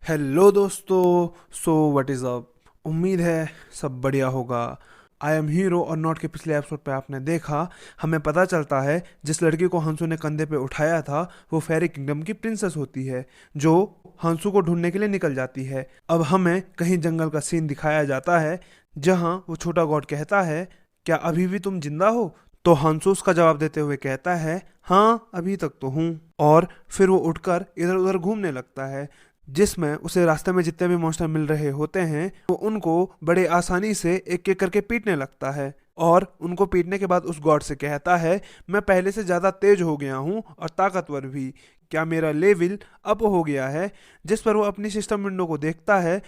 Hello दोस्तों। So what is up. उम्मीद है सब बढ़िया होगा। आई एम हीरो और नॉट के पिछले एपिसोड पे आपने देखा, हमें पता चलता है जिस लड़की को हंसू ने कंधे पे उठाया था वो फेरी किंगडम की प्रिंसेस होती है, जो हंसू को ढूंढने के लिए निकल जाती है। अब हमें कहीं जंगल का सीन दिखाया जाता है जहाँ वो छोटा गॉड कहता है, क्या अभी भी तुम जिंदा हो? तो हंसू उसका जवाब देते हुए कहता है, हाँ अभी तक तो हूँ। और फिर वो उठकर इधर उधर घूमने लगता है, जिसमें उसे रास्ते में जितने भी मॉन्स्टर मिल रहे होते हैं वो उनको बड़े आसानी से एक एक करके पीटने लगता है। और उनको पीटने के बाद उस गॉड से कहता है, मैं पहले से ज़्यादा तेज हो गया हूँ और ताकतवर भी, क्या मेरा लेवल अप हो गया है? जिस पर वो अपनी सिस्टम विंडो को देखता है,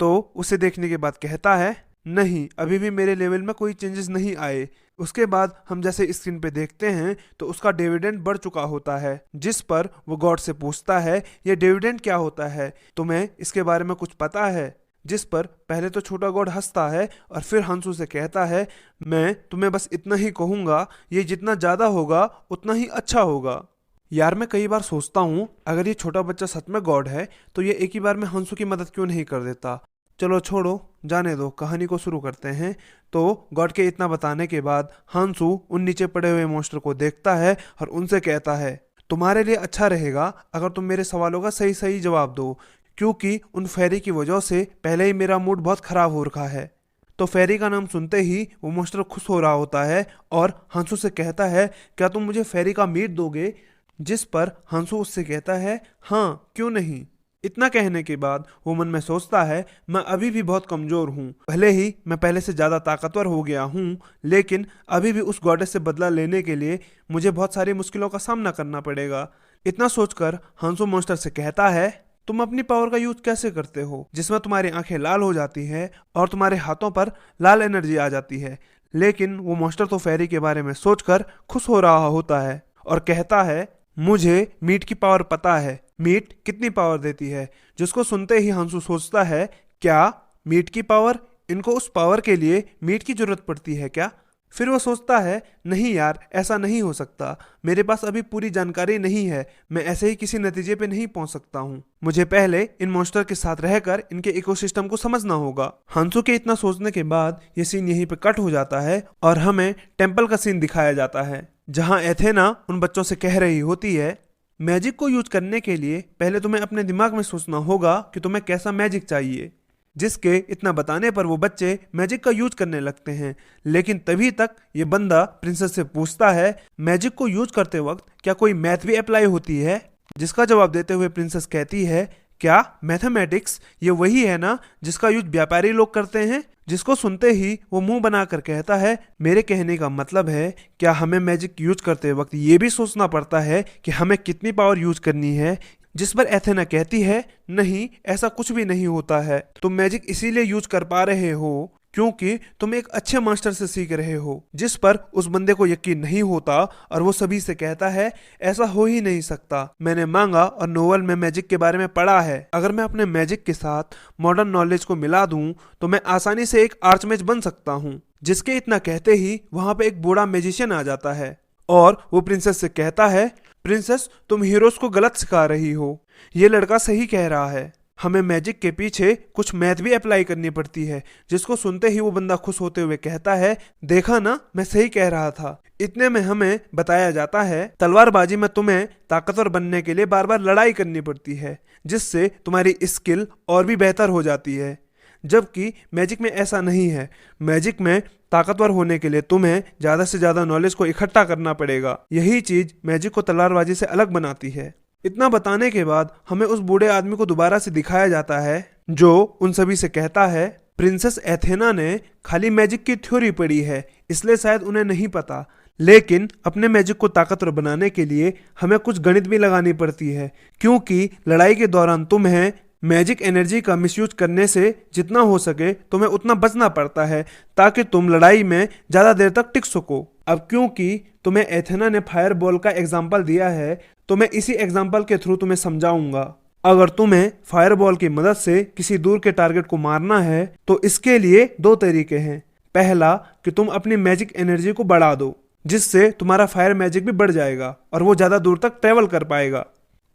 तो उसे देखने के बाद कहता है, नहीं अभी भी मेरे लेवल में कोई चेंजेस नहीं आए। उसके बाद हम जैसे स्क्रीन पे देखते हैं तो उसका डिविडेंड बढ़ चुका होता है, जिस पर वो गॉड से पूछता है, ये डिविडेंड क्या होता है, तुम्हें इसके बारे में कुछ पता है? जिस पर पहले तो छोटा गॉड हंसता है और फिर हंसू से कहता है, मैं तुम्हें बस इतना ही कहूंगा, ये जितना ज़्यादा होगा उतना ही अच्छा होगा। यार मैं कई बार सोचता हूँ, अगर ये छोटा बच्चा सच में गॉड है तो ये एक ही बार में हंसू की मदद क्यों नहीं कर देता। चलो छोड़ो, जाने दो, कहानी को शुरू करते हैं। तो गॉड के इतना बताने के बाद हंसू उन नीचे पड़े हुए मॉन्स्टर को देखता है और उनसे कहता है, तुम्हारे लिए अच्छा रहेगा अगर तुम मेरे सवालों का सही सही जवाब दो, क्योंकि उन फेरी की वजह से पहले ही मेरा मूड बहुत खराब हो रखा है। तो फेरी का नाम सुनते ही वो मॉन्स्टर खुश हो रहा होता है और हंसू से कहता है, क्या तुम मुझे फेरी का मीट दोगे? जिस पर हंसू उससे कहता है, हाँ क्यों नहीं। इतना कहने के बाद वो मन में सोचता है, मैं अभी भी बहुत कमजोर हूँ, भले ही मैं पहले से ज्यादा ताकतवर हो गया हूँ, लेकिन अभी भी उस गॉडेस से बदला लेने के लिए मुझे बहुत सारी मुश्किलों का सामना करना पड़ेगा। इतना सोचकर हंसू मॉन्स्टर से कहता है, तुम अपनी पावर का यूज कैसे करते हो जिसमें तुम्हारी आंखें लाल हो जाती हैं और तुम्हारे हाथों पर लाल एनर्जी आ जाती है? लेकिन वो मॉन्स्टर तो फेरी के बारे में सोचकर खुश हो रहा होता है और कहता है, मुझे मीट की पावर पता है, मीट कितनी पावर देती है। जिसको सुनते ही हंसू सोचता है, क्या मीट की पावर? इनको उस पावर के लिए मीट की जरूरत पड़ती है क्या? फिर वो सोचता है, नहीं यार ऐसा नहीं हो सकता, मेरे पास अभी पूरी जानकारी नहीं है, मैं ऐसे ही किसी नतीजे पे नहीं पहुंच सकता हूँ, मुझे पहले इन मॉन्स्टर के साथ रहकर इनके इकोसिस्टम को समझना होगा। हंसू के इतना सोचने के बाद ये सीन यहीं पे कट हो जाता है और हमें टेम्पल का सीन दिखाया जाता है, जहाँ एथेना उन बच्चों से कह रही होती है, मैजिक को यूज करने के लिए पहले तुम्हें अपने दिमाग में सोचना होगा कि तुम्हें कैसा मैजिक चाहिए। जिसके इतना बताने पर वो बच्चे मैजिक का यूज करने लगते हैं, लेकिन तभी तक ये बंदा प्रिंसेस से पूछता है, मैजिक को यूज करते वक्त क्या कोई मैथ भी अप्लाई होती है? जिसका जवाब देते हुए प्रिंसेस कहती है, क्या मैथमेटिक्स ये वही है ना जिसका यूज व्यापारी लोग करते हैं? जिसको सुनते ही वो मुंह बनाकर कहता है, मेरे कहने का मतलब है, क्या हमें मैजिक यूज करते वक्त ये भी सोचना पड़ता है कि हमें कितनी पावर यूज करनी है? जिस पर एथेना कहती है, नहीं ऐसा कुछ भी नहीं होता है, तुम मैजिक इसीलिए यूज कर पा रहे हो क्योंकि तुम एक अच्छे मास्टर से सीख रहे हो। जिस पर उस बंदे को यकीन नहीं होता और वो सभी से कहता है, ऐसा हो ही नहीं सकता, मैंने मांगा और नोवेल में मैजिक के बारे में पढ़ा है, अगर मैं अपने मैजिक के साथ मॉडर्न नॉलेज को मिला दूं तो मैं आसानी से एक आर्चमेज बन सकता हूँ। जिसके इतना कहते ही वहां पे एक बूढ़ा मैजिशियन आ जाता है और वो प्रिंसेस से कहता है, प्रिंसेस तुम हीरोज को गलत सिखा रही हो, ये लड़का सही कह रहा है, हमें मैजिक के पीछे कुछ मैथ भी अप्लाई करनी पड़ती है। जिसको सुनते ही वो बंदा खुश होते हुए कहता है, देखा ना मैं सही कह रहा था। इतने में हमें बताया जाता है, तलवारबाजी में तुम्हें ताकतवर बनने के लिए बार बार लड़ाई करनी पड़ती है, जिससे तुम्हारी स्किल और भी बेहतर हो जाती है, जबकि मैजिक में ऐसा नहीं है। मैजिक में ताकतवर होने के लिए तुम्हें ज्यादा से ज्यादा नॉलेज को इकट्ठा करना पड़ेगा, यही चीज मैजिक को तलवारबाजी से अलग बनाती है। इतना बताने के बाद हमें उस बूढ़े आदमी को दोबारा से दिखाया जाता है, जो उन सभी से कहता है, प्रिंसेस एथेना ने खाली मैजिक की थ्योरी पढ़ी है, इसलिए शायद उन्हें नहीं पता, लेकिन अपने मैजिक को ताकतवर बनाने के लिए हमें कुछ गणित भी लगानी पड़ती है, क्योंकि लड़ाई के दौरान तुम्हें मैजिक एनर्जी का मिसयूज करने से जितना हो सके तुम्हें उतना बचना पड़ता है, ताकि तुम लड़ाई में ज्यादा देर तक टिक सको। अब क्योंकि तुम्हें एथेना ने फायर बॉल का एग्जाम्पल दिया है, तो मैं इसी एग्जाम्पल के थ्रू तुम्हें समझाऊंगा। अगर तुम्हें फायर बॉल की मदद से किसी दूर के टारगेट को मारना है तो इसके लिए दो तरीके हैं। पहला कि तुम अपनी मैजिक एनर्जी को बढ़ा दो, जिससे तुम्हारा फायर मैजिक भी बढ़ जाएगा और वो ज्यादा दूर तक ट्रेवल कर पाएगा।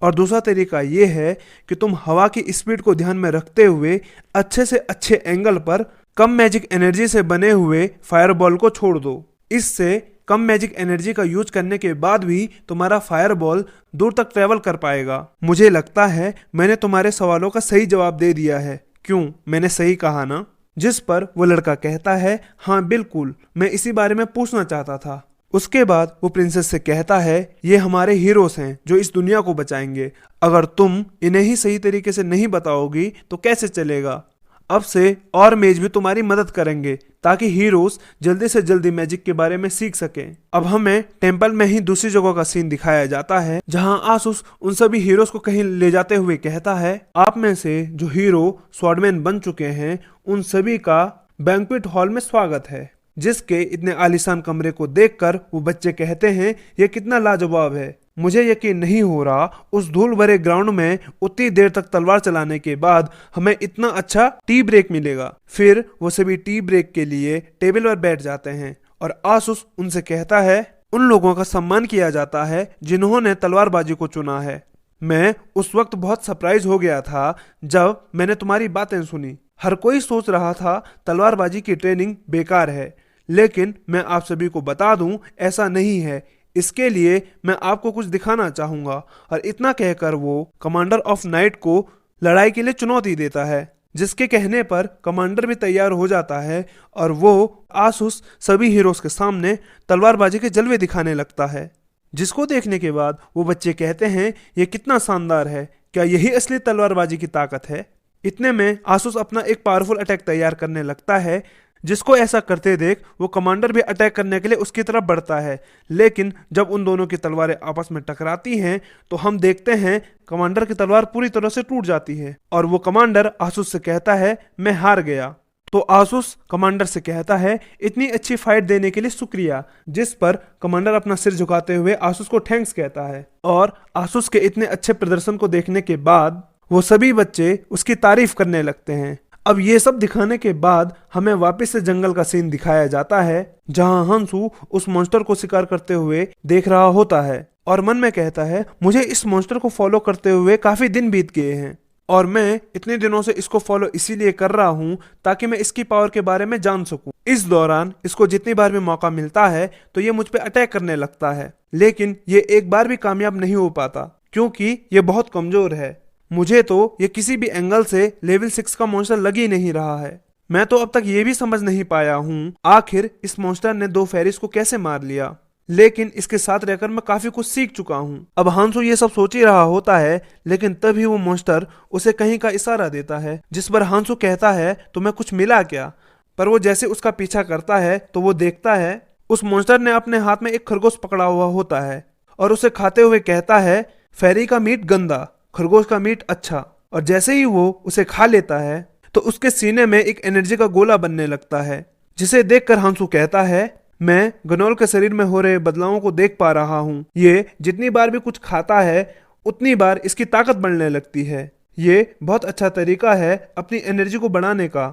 और दूसरा तरीका ये है कि तुम हवा की स्पीड को ध्यान में रखते हुए अच्छे से अच्छे एंगल पर कम मैजिक एनर्जी से बने हुए फायरबॉल को छोड़ दो। इससे कम मैजिक एनर्जी का यूज करने के बाद भी तुम्हारा फायरबॉल दूर तक ट्रेवल कर पाएगा। मुझे लगता है मैंने तुम्हारे सवालों का सही जवाब दे दिया है। क्यों, मैंने सही कहा ना? जिस पर वो लड़का कहता है, हाँ बिल्कुल, मैं इसी बारे में पूछना चाहता था। उसके बाद वो प्रिंसेस से कहता है, ये हमारे हीरोज हैं जो इस दुनिया को बचाएंगे। अगर तुम इन्हें ही सही तरीके से नहीं बताओगी तो कैसे चलेगा? अब से और मेज भी तुम्हारी मदद करेंगे ताकि हीरोज जल्दी से जल्दी मैजिक के बारे में सीख सकें। अब हमें टेंपल में ही दूसरी जगह का सीन दिखाया जाता है जहां आसूस उन सभी हीरोज को कहीं ले जाते हुए कहता है, आप में से जो हीरो स्वॉर्डमैन बन चुके हैं उन सभी का बैंक्वेट हॉल में स्वागत है। जिसके इतने आलीशान कमरे को देखकर वो बच्चे कहते हैं, ये कितना लाजवाब है। मुझे यकीन नहीं हो रहा उस धूल भरे ग्राउंड में उतनी देर तक तलवार चलाने के बाद हमें इतना अच्छा टी ब्रेक मिलेगा। फिर वो सभी टी ब्रेक के लिए टेबल पर बैठ जाते हैं और आसूस उनसे कहता है, उन लोगों का सम्मान किया जाता है जिन्होंने तलवारबाजी को चुना है। मैं उस वक्त बहुत सरप्राइज हो गया था जब मैंने तुम्हारी बातें सुनी। हर कोई सोच रहा था तलवारबाजी की ट्रेनिंग बेकार है, लेकिन मैं आप सभी को बता दूं ऐसा नहीं है। इसके लिए मैं आपको कुछ दिखाना चाहूंगा। और इतना कहकर वो कमांडर ऑफ नाइट को लड़ाई के लिए चुनौती देता है, जिसके कहने पर कमांडर भी तैयार हो जाता है और वो आसूस सभी हीरोज के सामने तलवारबाजी के जलवे दिखाने लगता है। जिसको देखने के बाद वो बच्चे कहते हैं, ये कितना शानदार है, क्या यही असली तलवारबाजी की ताकत है? इतने में आसूस अपना एक पावरफुल अटैक तैयार करने लगता है। जिसको ऐसा करते देख वो कमांडर भी अटैक करने के लिए उसकी तरफ बढ़ता है, लेकिन जब उन दोनों की तलवारें आपस में टकराती हैं तो हम देखते हैं कमांडर की तलवार पूरी तरह से टूट जाती है और वो कमांडर आसूस से कहता है, मैं हार गया। तो आसूस कमांडर से कहता है, इतनी अच्छी फाइट देने के लिए शुक्रिया। जिस पर कमांडर अपना सिर झुकाते हुए आसूस को थैंक्स कहता है और आसूस के इतने अच्छे प्रदर्शन को देखने के बाद वो सभी बच्चे उसकी तारीफ करने लगते हैं। अब ये सब दिखाने के बाद हमें वापस से जंगल का सीन दिखाया जाता है जहां हंसू उस मॉन्स्टर को शिकार करते हुए देख रहा होता है और मन में कहता है, मुझे इस मॉन्स्टर को फॉलो करते हुए काफी दिन बीत गए हैं और मैं इतने दिनों से इसको फॉलो इसीलिए कर रहा हूँ ताकि मैं इसकी पावर के बारे में जान सकूं। इस दौरान इसको जितनी बार भी मौका मिलता है तो ये मुझ पे अटैक करने लगता है, लेकिन ये एक बार भी कामयाब नहीं हो पाता क्योंकि ये बहुत कमजोर है। मुझे तो ये किसी भी एंगल से लेवल 6 का मॉन्स्टर लग ही नहीं रहा है। मैं तो अब तक ये भी समझ नहीं पाया हूँ आखिर इस मॉन्स्टर ने 2 फेरिस को कैसे मार लिया, लेकिन इसके साथ रहकर मैं काफी कुछ सीख चुका हूँ। अब हांसू ये सब सोच ही रहा होता है, लेकिन तभी वो मॉन्स्टर उसे कहीं का इशारा देता है, जिस पर हांसू कहता है, तुम्हें कुछ मिला क्या? पर वो जैसे उसका पीछा करता है तो वो देखता है उस मॉन्स्टर ने अपने हाथ में एक खरगोश पकड़ा हुआ होता है और उसे खाते हुए कहता है, फेरी का मीट गंदा, खरगोश का मीट अच्छा। और जैसे ही वो उसे खा लेता है तो उसके सीने में एक एनर्जी का गोला बनने लगता है, जिसे देखकर हांसू कहता है, मैं गनोल के शरीर में हो रहे बदलावों को देख पा रहा हूँ। ये जितनी बार भी कुछ खाता है उतनी बार इसकी ताकत बढ़ने लगती है। ये बहुत अच्छा तरीका है अपनी एनर्जी को बढ़ाने का।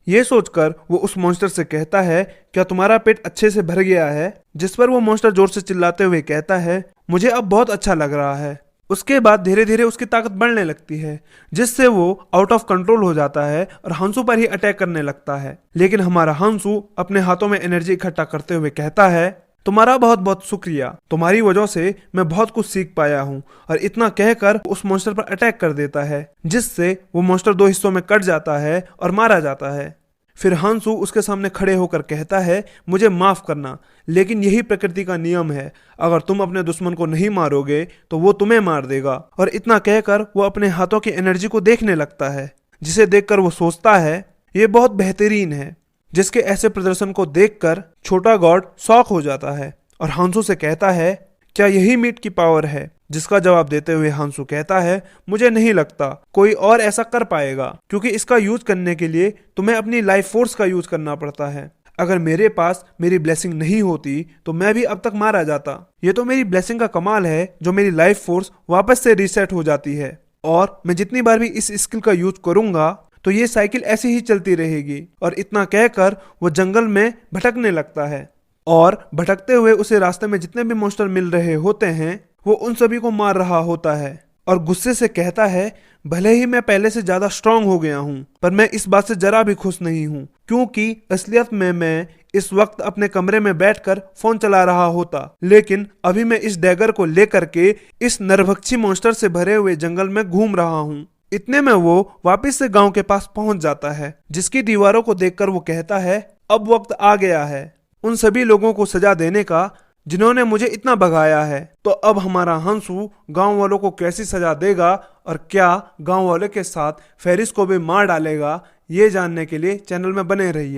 ये सोचकर वो उस मॉन्स्टर से कहता है, क्या तुम्हारा पेट अच्छे से भर गया है? जिस पर वो मॉन्स्टर जोर से चिल्लाते हुए कहता है, मुझे अब बहुत अच्छा लग रहा है। उसके बाद धीरे धीरे उसकी ताकत बढ़ने लगती है, जिससे वो आउट ऑफ कंट्रोल हो जाता है और हंसू पर ही अटैक करने लगता है। लेकिन हमारा हंसू अपने हाथों में एनर्जी इकट्ठा करते हुए कहता है, तुम्हारा बहुत बहुत शुक्रिया, तुम्हारी वजह से मैं बहुत कुछ सीख पाया हूँ। और इतना कहकर उस मॉन्स्टर पर अटैक कर देता है, जिससे वो मॉन्स्टर 2 हिस्सों में कट जाता है और मारा जाता है। फिर हंसू उसके सामने खड़े होकर कहता है, मुझे माफ करना, लेकिन यही प्रकृति का नियम है। अगर तुम अपने दुश्मन को नहीं मारोगे तो वो तुम्हें मार देगा। और इतना कहकर वो अपने हाथों की एनर्जी को देखने लगता है, जिसे देखकर वो सोचता है ये बहुत बेहतरीन है। जिसके ऐसे प्रदर्शन को देखकर छोटा गॉड शॉक हो जाता है और हंसू से कहता है, क्या यही मीट की पावर है? जिसका जवाब देते हुए हंसू कहता है, मुझे नहीं लगता कोई और ऐसा कर पाएगा, क्योंकि इसका यूज करने के लिए तुम्हें अपनी लाइफ फोर्स का यूज करना पड़ता है। अगर मेरे पास मेरी ब्लेसिंग नहीं होती तो मैं भी अब तक मारा जाता। ये तो मेरी ब्लेसिंग का कमाल है जो मेरी लाइफ फोर्स वापस से रीसेट हो जाती है, और मैं जितनी बार भी इस स्किल का यूज करूंगा तो ये साइकिल ऐसे ही चलती रहेगी। और इतना कहकर वो जंगल में भटकने लगता है और भटकते हुए उसे रास्ते में जितने भी मॉन्स्टर मिल रहे होते हैं वो उन सभी को मार रहा होता है। और गुस्से से कहता है, भले ही मैं पहले से ज्यादा स्ट्रांग हो गया हूँ, पर मैं इस बात से जरा भी खुश नहीं हूँ, क्योंकि असलियत में मैं इस वक्त अपने कमरे में बैठकर फोन चला रहा होता, लेकिन अभी मैं इस डैगर को लेकर के इस नरभक्षी मॉन्स्टर से भरे हुए जंगल में घूम रहा हूँ। इतने में वो वापस से गांव के पास पहुंच जाता है, जिसकी दीवारों को देखकर वो कहता है, अब वक्त आ गया है उन सभी लोगों को सजा देने का जिन्होंने मुझे इतना भगाया है। तो अब हमारा हंसू गांव वालों को कैसी सजा देगा और क्या गांव वालों के साथ फेरिस को भी मार डालेगा, ये जानने के लिए चैनल में बने रहिए।